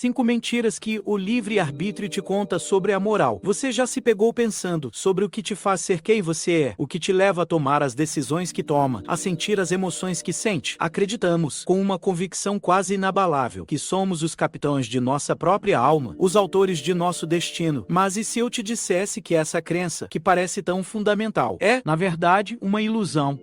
5 mentiras que o livre-arbítrio te conta sobre a moral. Você já se pegou pensando sobre o que te faz ser quem você é, o que te leva a tomar as decisões que toma, a sentir as emoções que sente? Acreditamos, com uma convicção quase inabalável, que somos os capitães de nossa própria alma, os autores de nosso destino. Mas e se eu te dissesse que essa crença, que parece tão fundamental, é, na verdade, uma ilusão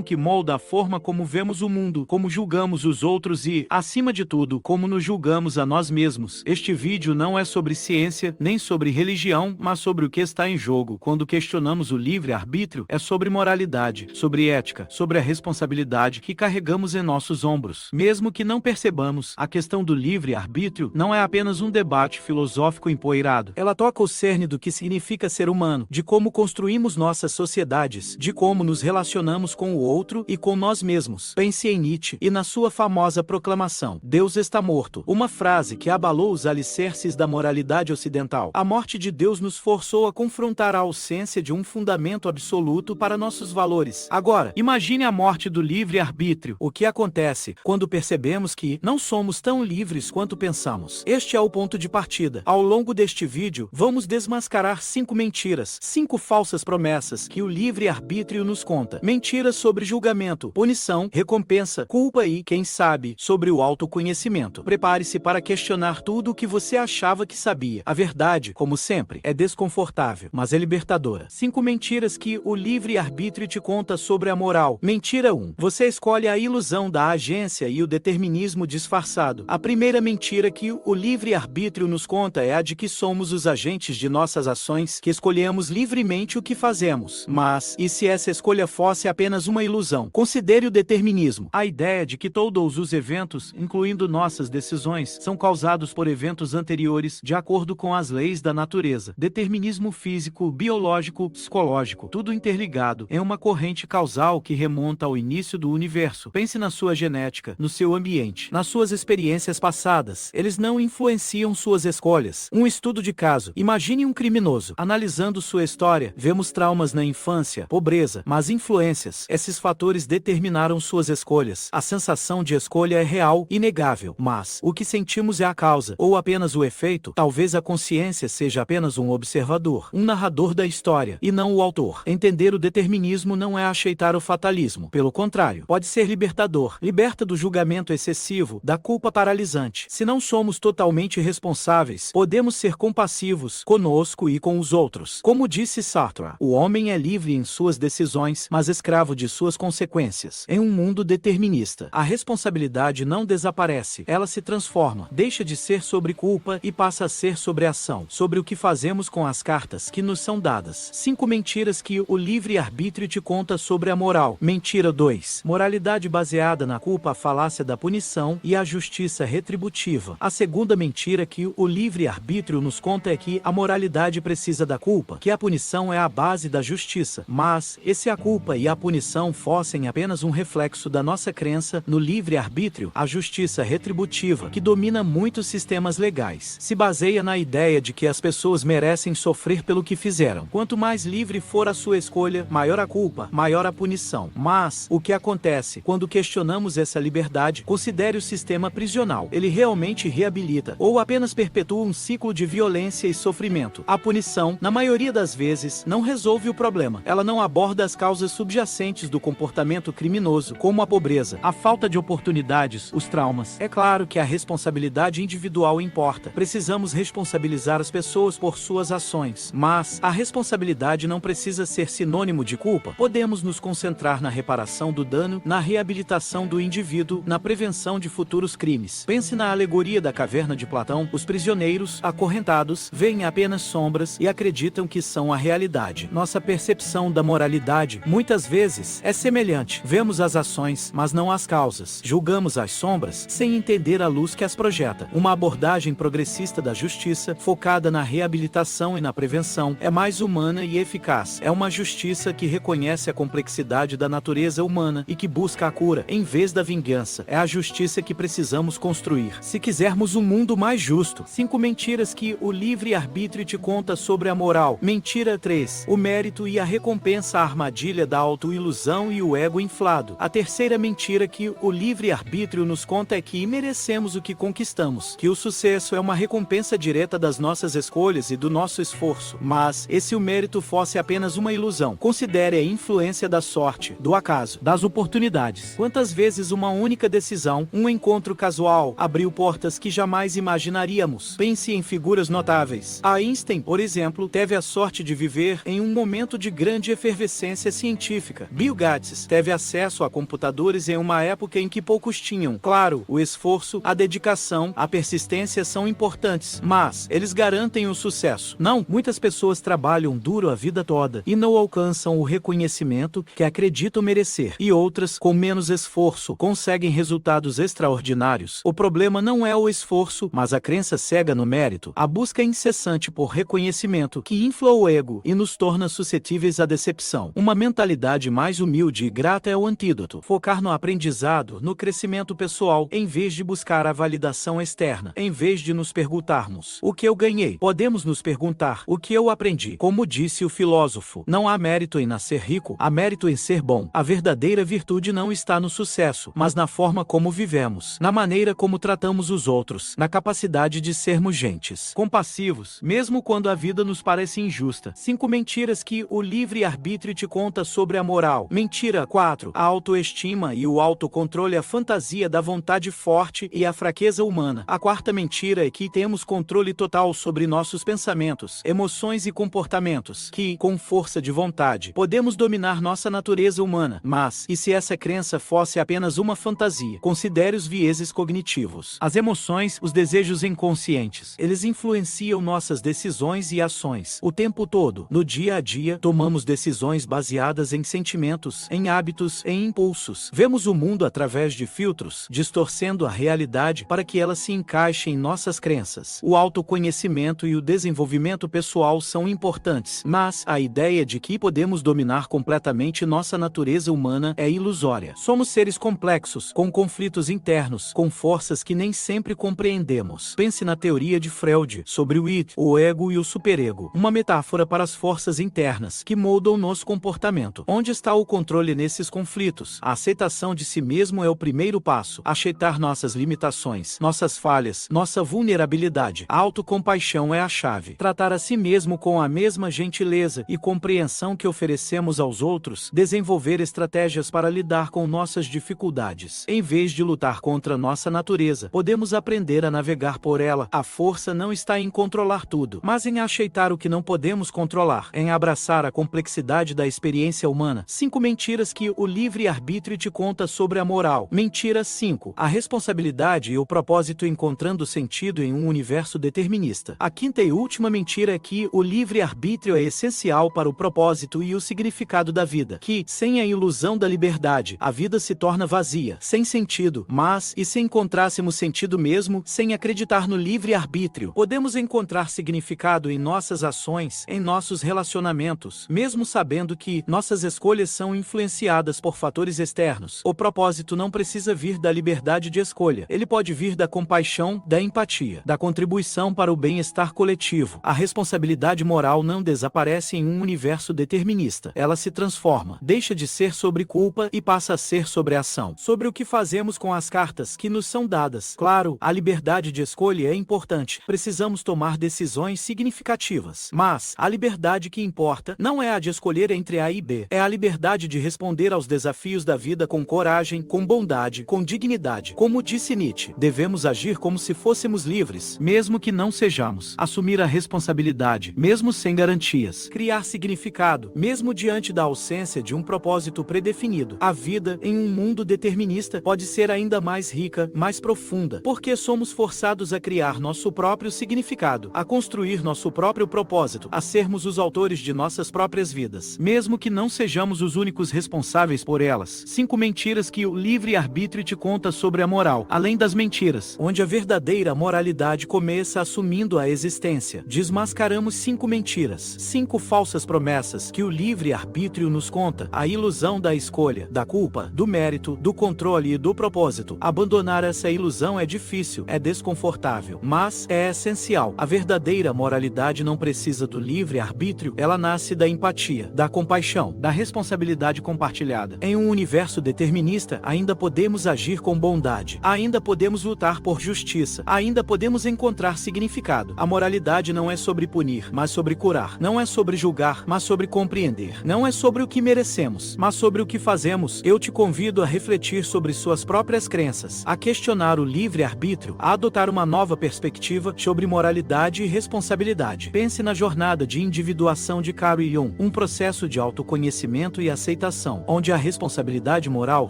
que molda a forma como vemos o mundo, como julgamos os outros e, acima de tudo, como nos julgamos a nós mesmos. Este vídeo não é sobre ciência, nem sobre religião, mas sobre o que está em jogo quando questionamos o livre-arbítrio. É sobre moralidade, sobre ética, sobre a responsabilidade que carregamos em nossos ombros. Mesmo que não percebamos, a questão do livre-arbítrio não é apenas um debate filosófico empoeirado. Ela toca o cerne do que significa ser humano, de como construímos nossas sociedades, de como nos relacionamos com o outro e com nós mesmos. Pense em Nietzsche e na sua famosa proclamação: Deus está morto, uma frase que abalou os alicerces da moralidade ocidental. A morte de Deus nos forçou a confrontar a ausência de um fundamento absoluto para nossos valores. Agora, imagine a morte do livre-arbítrio. O que acontece quando percebemos que não somos tão livres quanto pensamos? Este é o ponto de partida. Ao longo deste vídeo, vamos desmascarar 5 mentiras, 5 falsas promessas que o livre-arbítrio nos conta. Mentiras sobre julgamento, punição, recompensa, culpa e, quem sabe, sobre o autoconhecimento. Prepare-se para questionar tudo o que você achava que sabia. A verdade, como sempre, é desconfortável, mas é libertadora. 5 mentiras que o livre-arbítrio te conta sobre a moral. Mentira 1. Você escolhe a ilusão da agência e o determinismo disfarçado. A primeira mentira que o livre-arbítrio nos conta é a de que somos os agentes de nossas ações, que escolhemos livremente o que fazemos. Mas, e se essa escolha fosse apenas uma ilusão? Considere o determinismo. A ideia de que todos os eventos, incluindo nossas decisões, são causados por eventos anteriores de acordo com as leis da natureza. Determinismo físico, biológico, psicológico, tudo interligado em uma corrente causal que remonta ao início do universo. Pense na sua genética, no seu ambiente, nas suas experiências passadas. Eles não influenciam suas escolhas. Um estudo de caso. Imagine um criminoso. Analisando sua história, vemos traumas na infância, pobreza, mas influências. Esses fatores determinaram suas escolhas. A sensação de escolha é real, inegável. Mas o que sentimos é a causa, ou apenas o efeito? Talvez a consciência seja apenas um observador, um narrador da história, e não o autor. Entender o determinismo não é aceitar o fatalismo. Pelo contrário, pode ser libertador. Liberta do julgamento excessivo, da culpa paralisante. Se não somos totalmente responsáveis, podemos ser compassivos conosco e com os outros. Como disse Sartre, o homem é livre em suas decisões, mas escravo de suas consequências. Em um mundo determinista, a responsabilidade não desaparece, ela se transforma. Deixa de ser sobre culpa e passa a ser sobre ação, sobre o que fazemos com as cartas que nos são dadas. 5 mentiras que o livre-arbítrio te conta sobre a moral. Mentira 2. Moralidade baseada na culpa, a falácia da punição e a justiça retributiva. A segunda mentira que o livre-arbítrio nos conta é que a moralidade precisa da culpa, que a punição é a base da justiça. Mas, e se a culpa e a punição fossem apenas um reflexo da nossa crença no livre-arbítrio? A justiça retributiva, que domina muitos sistemas legais, se baseia na ideia de que as pessoas merecem sofrer pelo que fizeram. Quanto mais livre for a sua escolha, maior a culpa, maior a punição. Mas, o que acontece quando questionamos essa liberdade? Considere o sistema prisional. Ele realmente reabilita, ou apenas perpetua um ciclo de violência e sofrimento? A punição, na maioria das vezes, não resolve o problema. Ela não aborda as causas subjacentes do comportamento criminoso, como a pobreza, a falta de oportunidades, os traumas. É claro que a responsabilidade individual importa. Precisamos responsabilizar as pessoas por suas ações. Mas a responsabilidade não precisa ser sinônimo de culpa. Podemos nos concentrar na reparação do dano, na reabilitação do indivíduo, na prevenção de futuros crimes. Pense na alegoria da caverna de Platão. Os prisioneiros, acorrentados, veem apenas sombras e acreditam que são a realidade. Nossa percepção da moralidade, muitas vezes, é semelhante. Vemos as ações, mas não as causas. Julgamos as sombras, sem entender a luz que as projeta. Uma abordagem progressista da justiça, focada na reabilitação e na prevenção, é mais humana e eficaz. É uma justiça que reconhece a complexidade da natureza humana e que busca a cura, em vez da vingança. É a justiça que precisamos construir, se quisermos um mundo mais justo. 5 mentiras que o livre-arbítrio te conta sobre a moral. Mentira 3. O mérito e a recompensa, a armadilha da autoilusão e o ego inflado. A terceira mentira que o livre-arbítrio nos conta é que merecemos o que conquistamos. pensamos que o sucesso é uma recompensa direta das nossas escolhas e do nosso esforço, mas, e se o mérito fosse apenas uma ilusão? Considere a influência da sorte, do acaso, das oportunidades. Quantas vezes uma única decisão, um encontro casual, abriu portas que jamais imaginaríamos? Pense em figuras notáveis. Einstein, por exemplo, teve a sorte de viver em um momento de grande efervescência científica. Bill Gates teve acesso a computadores em uma época em que poucos tinham. Claro, o esforço, a dedicação, a persistência são importantes, mas eles garantem o sucesso? Não. Muitas pessoas trabalham duro a vida toda e não alcançam o reconhecimento que acreditam merecer, e outras, com menos esforço, conseguem resultados extraordinários. O problema não é o esforço, mas a crença cega no mérito, a busca incessante por reconhecimento que infla o ego e nos torna suscetíveis à decepção. Uma mentalidade mais humilde e grata é o antídoto. Focar no aprendizado, no crescimento pessoal, em vez de buscar a validação externa. Em vez de nos perguntarmos o que eu ganhei, podemos nos perguntar o que eu aprendi. Como disse o filósofo, não há mérito em nascer rico, há mérito em ser bom. A verdadeira virtude não está no sucesso, mas na forma como vivemos, na maneira como tratamos os outros, na capacidade de sermos gentes, compassivos, mesmo quando a vida nos parece injusta. 5 mentiras que o livre-arbítrio te conta sobre a moral. Mentira 4. A autoestima e o autocontrole, a fantasia da vontade forte e a fraqueza humana. A quarta mentira é que temos controle total sobre nossos pensamentos, emoções e comportamentos, que, com força de vontade, podemos dominar nossa natureza humana. Mas, e se essa crença fosse apenas uma fantasia? Considere os vieses cognitivos. As emoções, os desejos inconscientes, eles influenciam nossas decisões e ações. O tempo todo, no dia a dia, tomamos decisões baseadas em sentimentos, em hábitos, em impulsos. Vemos o mundo através de filtros, distorcendo a realidade para que ela se encaixe em nossas crenças. O autoconhecimento e o desenvolvimento pessoal são importantes, mas a ideia de que podemos dominar completamente nossa natureza humana é ilusória. Somos seres complexos, com conflitos internos, com forças que nem sempre compreendemos. Pense na teoria de Freud sobre o id, o ego e o superego, uma metáfora para as forças internas que moldam nosso comportamento. Onde está o controle nesses conflitos? A aceitação de si mesmo é o primeiro passo. Aceitar nossas limitações, nossas falhas, nossa vulnerabilidade. A autocompaixão é a chave. Tratar a si mesmo com a mesma gentileza e compreensão que oferecemos aos outros. Desenvolver estratégias para lidar com nossas dificuldades. Em vez de lutar contra nossa natureza, podemos aprender a navegar por ela. A força não está em controlar tudo, mas em aceitar o que não podemos controlar, em abraçar a complexidade da experiência humana. 5 mentiras que o livre-arbítrio te conta sobre a moral. Mentira 5. A responsabilidade e o propósito encontrando sentido em um universo determinista. A quinta e última mentira é que o livre-arbítrio é essencial para o propósito e o significado da vida. Que, sem a ilusão da liberdade, a vida se torna vazia, sem sentido. Mas, e se encontrássemos sentido mesmo, sem acreditar no livre-arbítrio? Podemos encontrar significado em nossas ações, em nossos relacionamentos, mesmo sabendo que nossas escolhas são influenciadas por fatores externos. O propósito não precisa vir da liberdade de escolha. Ele pode vir da compaixão, da empatia, da contribuição para o bem-estar coletivo. A responsabilidade moral não desaparece em um universo determinista. Ela se transforma, deixa de ser sobre culpa e passa a ser sobre ação. Sobre o que fazemos com as cartas que nos são dadas. Claro, a liberdade de escolha é importante. Precisamos tomar decisões significativas. Mas a liberdade que importa não é a de escolher entre A e B. É a liberdade de responder aos desafios da vida com coragem, com bondade, com dignidade. Como disse Nietzsche, devemos agir como se fôssemos livres, mesmo que não sejamos. Assumir a responsabilidade, mesmo sem garantias. Criar significado, mesmo diante da ausência de um propósito predefinido. A vida, em um mundo determinista, pode ser ainda mais rica, mais profunda, porque somos forçados a criar nosso próprio significado, a construir nosso próprio propósito, a sermos os autores de nossas próprias vidas, mesmo que não sejamos os únicos responsáveis por elas. 5 mentiras que o livre-arbítrio te conta sobre a moral, além das mentiras, onde a verdadeira moralidade começa assumindo a existência. Desmascaramos 5 mentiras, 5 falsas promessas que o livre-arbítrio nos conta, a ilusão da escolha, da culpa, do mérito, do controle e do propósito. Abandonar essa ilusão é difícil, é desconfortável, mas é essencial. A verdadeira moralidade não precisa do livre-arbítrio, ela nasce da empatia, da compaixão, da responsabilidade compartilhada. Em um universo determinista, ainda podemos agir com bondade, ainda podemos lutar por justiça, ainda podemos encontrar significado. A moralidade não é sobre punir, mas sobre curar. Não é sobre julgar, mas sobre compreender. Não é sobre o que merecemos, mas sobre o que fazemos. Eu te convido a refletir sobre suas próprias crenças, a questionar o livre-arbítrio, a adotar uma nova perspectiva sobre moralidade e responsabilidade. Pense na jornada de individuação de Carl Jung, um processo de autoconhecimento e aceitação, onde a responsabilidade moral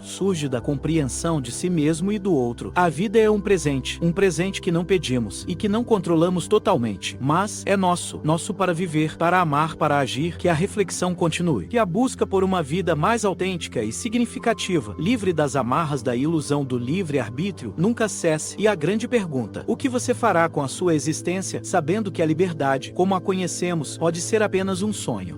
surge da compreensão de si mesmo e do outro. A vida é um presente que não pedimos e que não controlamos totalmente, mas é nosso para viver, para amar, para agir. Que a reflexão continue, que a busca por uma vida mais autêntica e significativa, livre das amarras da ilusão do livre-arbítrio, nunca cesse. E a grande pergunta: o que você fará com a sua existência, sabendo que a liberdade, como a conhecemos, pode ser apenas um sonho?